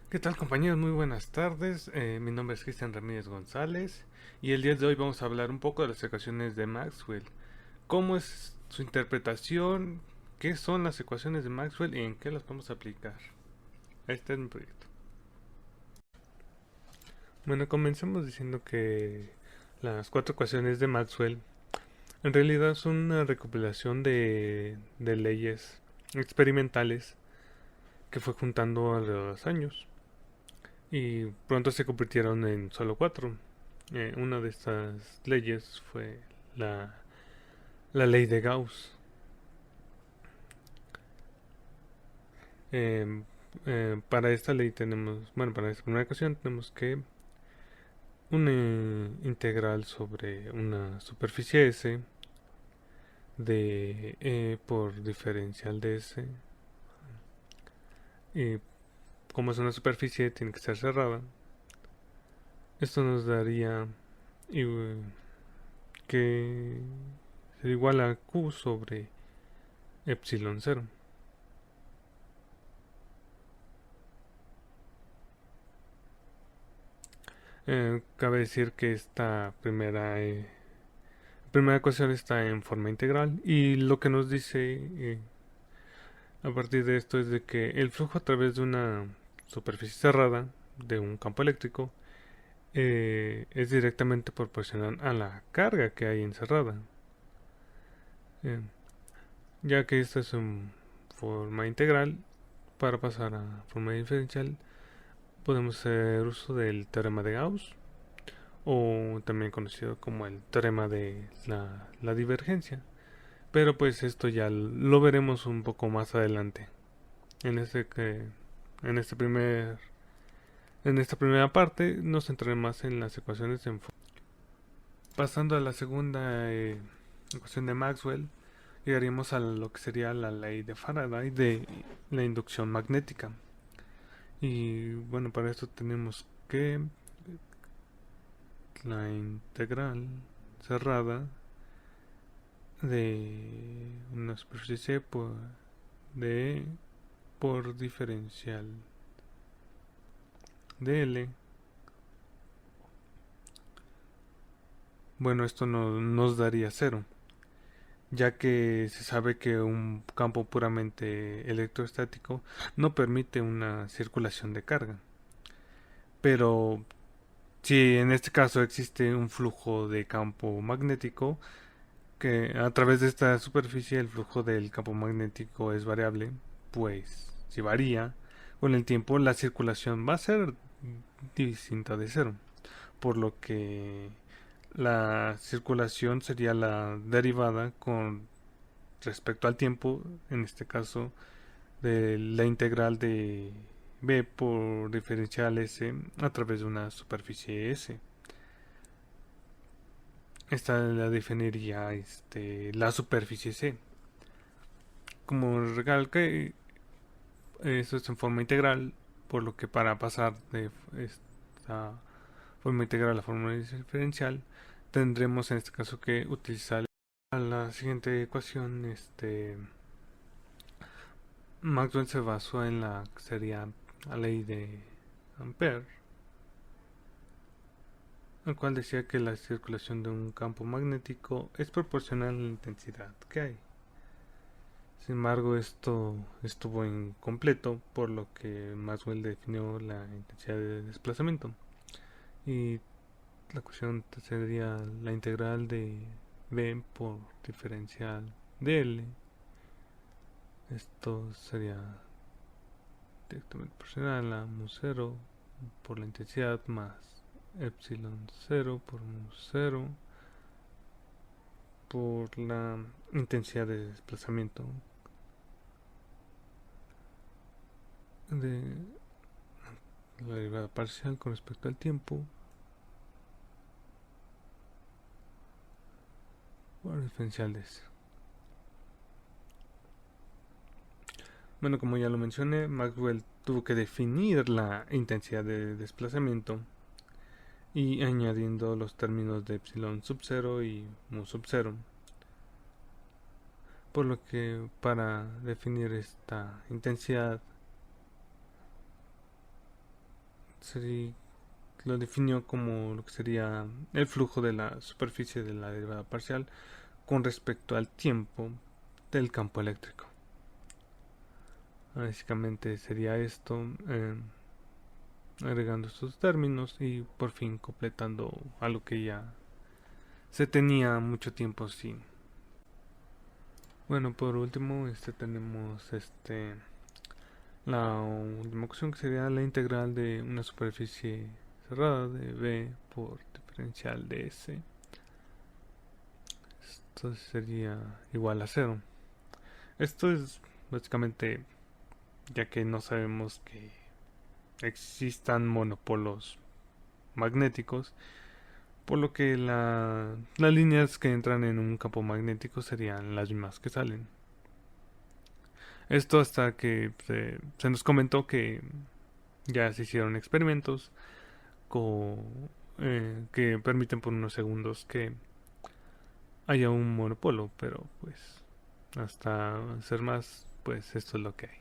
¿Qué tal, compañeros? Muy buenas tardes. Mi nombre es Cristian Ramírez González y el día de hoy vamos a hablar un poco de las ecuaciones de Maxwell. ¿Cómo es su interpretación? ¿Qué son las ecuaciones de Maxwell y en qué las podemos aplicar? Este es mi proyecto. Bueno, comencemos diciendo que las cuatro ecuaciones de Maxwell en realidad son una recopilación de leyes experimentales que fue juntando alrededor de los años y pronto se convirtieron en solo cuatro. Una de estas leyes fue la, la ley de Gauss. Eh, para esta ley tenemos, bueno, para esta primera ecuación tenemos que una integral sobre una superficie S de E por diferencial de S. Y como es una superficie, tiene que ser cerrada. Esto nos daría que es igual a Q sobre epsilon cero. Cabe decir que esta primera ecuación está en forma integral y lo que nos dice a partir de esto es de que el flujo a través de una superficie cerrada de un campo eléctrico es directamente proporcional a la carga que hay encerrada. Eh, ya que esta es en forma integral, para pasar a forma diferencial podemos hacer uso del teorema de Gauss, o también conocido como el teorema de la divergencia. Pero pues esto ya lo veremos un poco más adelante. En este que en este primer en esta primera parte nos centraremos más en las ecuaciones en pasando a la segunda ecuación de Maxwell, llegaríamos a lo que sería la ley de Faraday de la inducción magnética. Y bueno, para esto tenemos que la integral cerrada de una superficie de por diferencial de L. Bueno, esto no, nos daría cero, ya que se sabe que un campo puramente electrostático no permite una circulación de carga. Pero si en este caso existe un flujo de campo magnético, que a través de esta superficie el flujo del campo magnético es variable, pues si varía con el tiempo la circulación va a ser distinta de cero, por lo que la circulación sería la derivada con respecto al tiempo, en este caso de la integral de b por diferencial s a través de una superficie s. Esta la definiría la superficie c. Como recalque, esto es en forma integral, por lo que para pasar de esta forma integral a la forma diferencial tendremos en este caso que utilizar la siguiente ecuación. Maxwell se basó en la que sería la ley de Ampère, el cual decía que la circulación de un campo magnético es proporcional a la intensidad que hay. Sin embargo, esto estuvo incompleto, por lo que Maxwell definió la intensidad de desplazamiento. Y la ecuación sería la integral de B por diferencial de L. Esto sería directamente proporcional a mu 0 por la intensidad más epsilon 0 por mu 0 por la intensidad de desplazamiento de la derivada parcial con respecto al tiempo por diferencial de S. Bueno, como ya lo mencioné, Maxwell tuvo que definir la intensidad de desplazamiento y añadiendo los términos de epsilon sub 0 y mu sub 0, por lo que para definir esta intensidad lo definió como lo que sería el flujo de la superficie de la derivada parcial con respecto al tiempo del campo eléctrico. Básicamente sería esto, agregando estos términos y por fin completando algo que ya se tenía mucho tiempo sin. Bueno, por último, tenemos la última ecuación, que sería la integral de una superficie cerrada de B por diferencial de S. Esto sería igual a cero. Esto es básicamente, ya que no sabemos que existan monopolos magnéticos, por lo que las líneas que entran en un campo magnético serían las mismas que salen. Esto hasta que se nos comentó que ya se hicieron experimentos que permiten por unos segundos que haya un monopolo, pero pues hasta ser más, pues esto es lo que hay.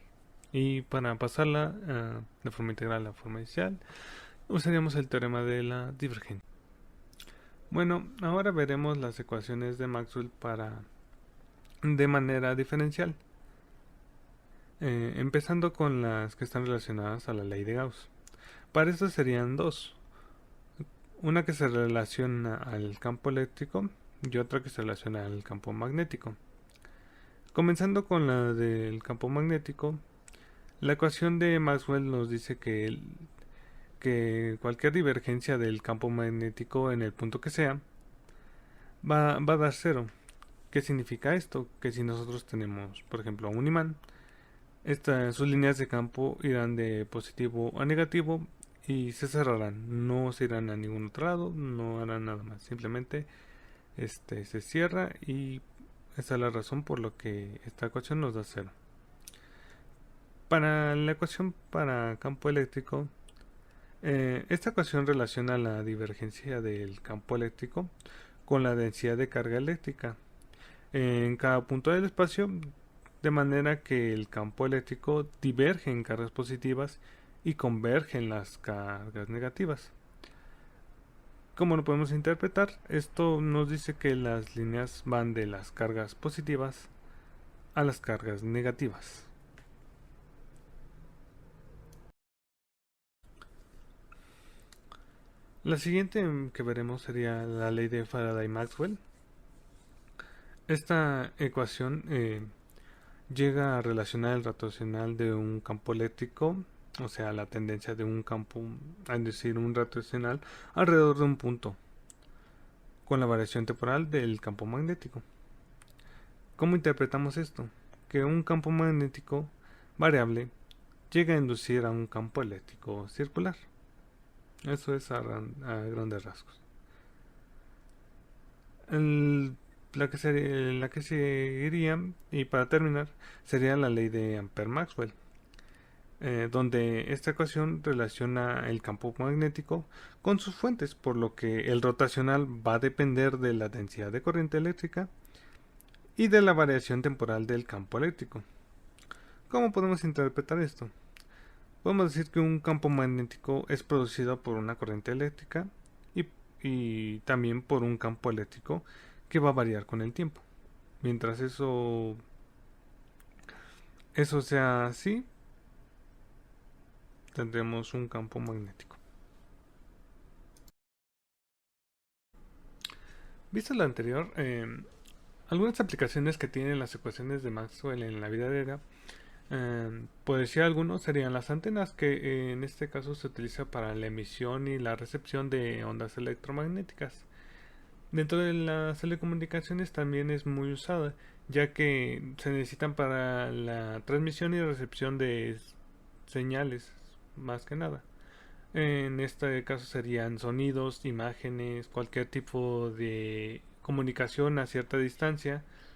Y para pasarla de forma integral a forma inicial, usaríamos el teorema de la divergencia. Bueno, ahora veremos las ecuaciones de Maxwell de manera diferencial, empezando con las que están relacionadas a la ley de Gauss. Para esto serían dos, una que se relaciona al campo eléctrico y otra que se relaciona al campo magnético. Comenzando con la del campo magnético, la ecuación de Maxwell nos dice que cualquier divergencia del campo magnético en el punto que sea va a dar cero. ¿Qué significa esto? Que si nosotros tenemos, por ejemplo, un imán, sus líneas de campo irán de positivo a negativo y se cerrarán. No se irán a ningún otro lado, no harán nada más. Simplemente se cierra y esa es la razón por la que esta ecuación nos da cero. Para la ecuación para campo eléctrico, esta ecuación relaciona la divergencia del campo eléctrico con la densidad de carga eléctrica en cada punto del espacio, de manera que el campo eléctrico diverge en cargas positivas y converge en las cargas negativas. ¿Cómo lo podemos interpretar? Esto nos dice que las líneas van de las cargas positivas a las cargas negativas. La siguiente que veremos sería la ley de Faraday-Maxwell. Esta ecuación llega a relacionar el rotacional de un campo eléctrico, o sea, la tendencia de un campo, es decir, un rotacional alrededor de un punto, con la variación temporal del campo magnético. ¿Cómo interpretamos esto? Que un campo magnético variable llega a inducir a un campo eléctrico circular. Eso es a grandes rasgos. La que seguiría, y para terminar, sería la ley de Ampère-Maxwell, donde esta ecuación relaciona el campo magnético con sus fuentes, por lo que el rotacional va a depender de la densidad de corriente eléctrica y de la variación temporal del campo eléctrico. ¿Cómo podemos interpretar esto? Podemos decir que un campo magnético es producido por una corriente eléctrica y también por un campo eléctrico que va a variar con el tiempo. Mientras eso sea así, tendremos un campo magnético. Visto lo anterior, algunas aplicaciones que tienen las ecuaciones de Maxwell en la vida diaria, por decir algunos, serían las antenas, que en este caso se utiliza para la emisión y la recepción de ondas electromagnéticas. Dentro de las telecomunicaciones también es muy usada, ya que se necesitan para la transmisión y recepción de señales, más que nada. En este caso serían sonidos, imágenes, cualquier tipo de comunicación a cierta distancia